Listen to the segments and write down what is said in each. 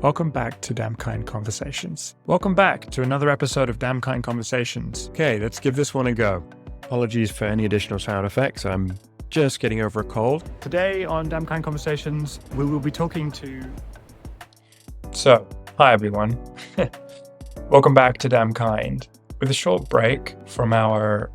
Welcome back to Damn Kind Conversations. Welcome back to another episode of Damn Kind Conversations. Okay, let's give this one a go. Apologies for any additional sound effects. I'm just getting over a cold. Today on Damn Kind Conversations, we will be talking to... So, hi everyone. Welcome back to Damn Kind. With a short break from our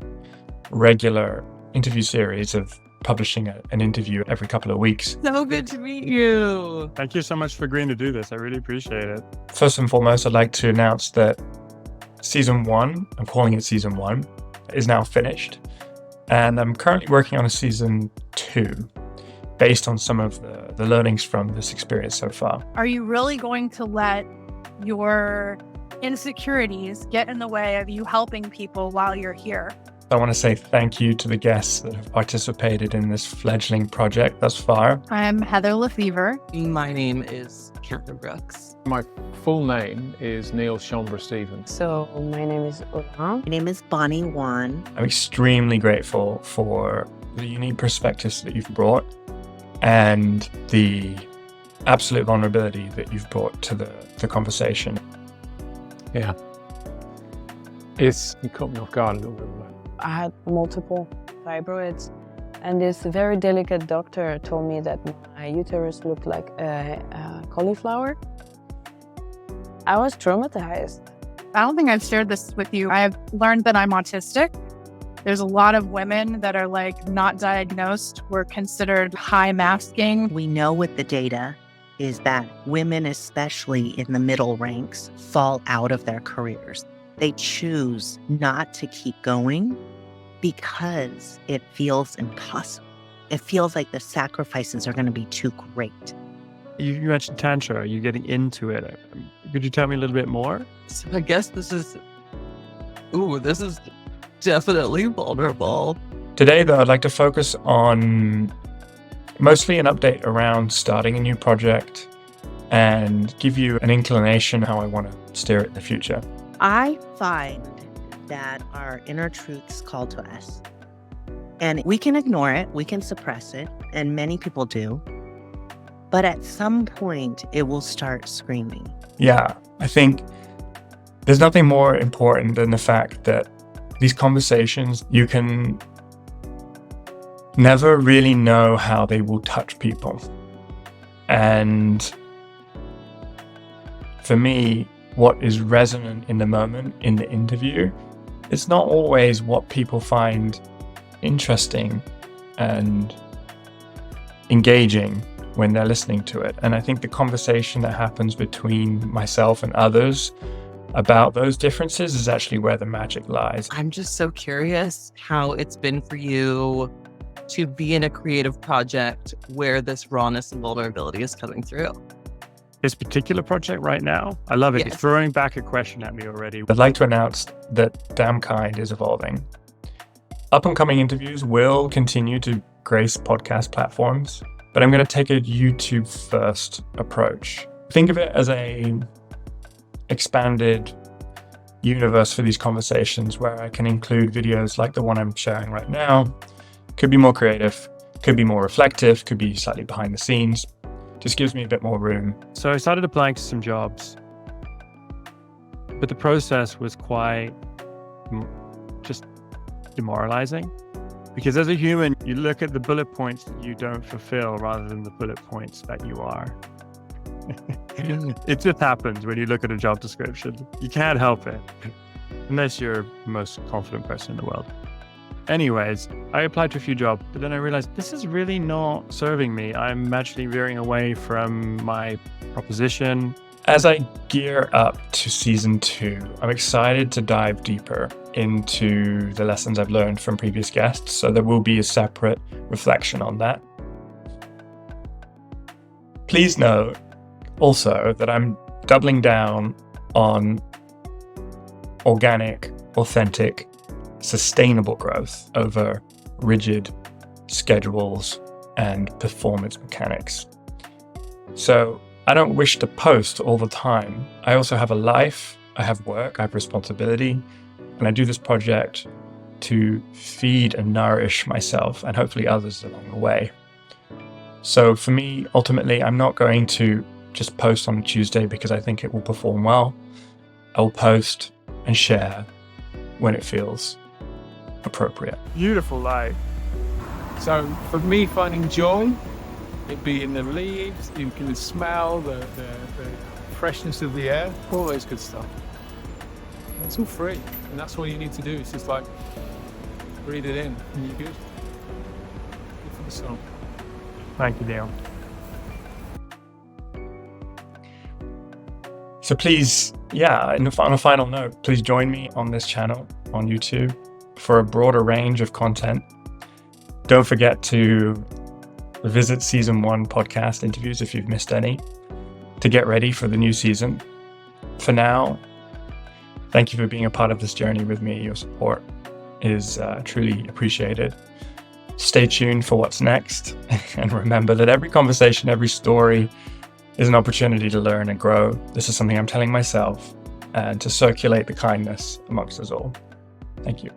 regular interview series of publishing an interview every couple of weeks. So good to meet you. Thank you so much for agreeing to do this. I really appreciate it. First and foremost, I'd like to announce that season 1, I'm calling it season 1, is now finished. And I'm currently working on a season 2 based on some of the learnings from this experience so far. Are you really going to let your insecurities get in the way of you helping people while you're here? I want to say thank you to the guests that have participated in this fledgling project thus far. I'm Heather Lefevre. My name is Catherine Brooks. My full name is Neil Schomburg Stevens. So my name is Ola. My name is Bonnie Wan. I'm extremely grateful for the unique perspectives that you've brought and the absolute vulnerability that you've brought to the conversation. Yeah. You caught me off guard a little bit. I had multiple fibroids, and this very delicate doctor told me that my uterus looked like a cauliflower. I was traumatized. I don't think I've shared this with you. I've learned that I'm autistic. There's a lot of women that are not diagnosed. We're considered high masking. We know with the data is that women, especially in the middle ranks, fall out of their careers. They choose not to keep going because it feels impossible. It feels like the sacrifices are going to be too great. You mentioned Tantra. Are you getting into it? Could you tell me a little bit more? So I guess this is definitely vulnerable. Today, though, I'd like to focus on mostly an update around starting a new project and give you an inclination how I want to steer it in the future. I find that our inner truths call to us, and we can ignore it, we can suppress it, and many people do, but at some point it will start screaming. Yeah, I think there's nothing more important than the fact that these conversations, you can never really know how they will touch people. And for me, what is resonant in the moment in the interview, it's not always what people find interesting and engaging when they're listening to it. And I think the conversation that happens between myself and others about those differences is actually where the magic lies. I'm just so curious how it's been for you to be in a creative project where this rawness and vulnerability is coming through. This particular project right now, I love it. Yes. It's throwing back a question at me already. I'd like to announce that Damn Kind is evolving. Up-and-coming interviews will continue to grace podcast platforms, but I'm going to take a YouTube-first approach. Think of it as a expanded universe for these conversations where I can include videos like the one I'm sharing right now. Could be more creative, could be more reflective, could be slightly behind the scenes. Just gives me a bit more room. So I started applying to some jobs, but the process was quite just demoralizing, because as a human, you look at the bullet points that you don't fulfill rather than the bullet points that you are. It just happens when you look at a job description. You can't help it, unless you're the most confident person in the world. Anyways, I applied to a few jobs, but then I realized this is really not serving me. I'm actually veering away from my proposition. As I gear up to season 2, I'm excited to dive deeper into the lessons I've learned from previous guests, so there will be a separate reflection on that. Please note also that I'm doubling down on organic, authentic, sustainable growth over rigid schedules and performance mechanics. So I don't wish to post all the time. I also have a life, I have work, I have responsibility, and I do this project to feed and nourish myself and hopefully others along the way. So for me, ultimately, I'm not going to just post on Tuesday because I think it will perform well. I will post and share when it feels appropriate. Beautiful light. So for me, finding joy, it'd be in the leaves. You can smell the freshness of the air, all those good stuff. It's all free, and that's all you need to do. It's just like breathe it in, and you're good. Good for the song. Thank you, Neil. So please, on a final note, please join me on this channel on YouTube for a broader range of content. Don't forget to visit Season 1 podcast interviews if you've missed any to get ready for the new season. For now, thank you for being a part of this journey with me. Your support is truly appreciated. Stay tuned for what's next. And remember that every conversation, every story is an opportunity to learn and grow. This is something I'm telling myself and to circulate the kindness amongst us all. Thank you.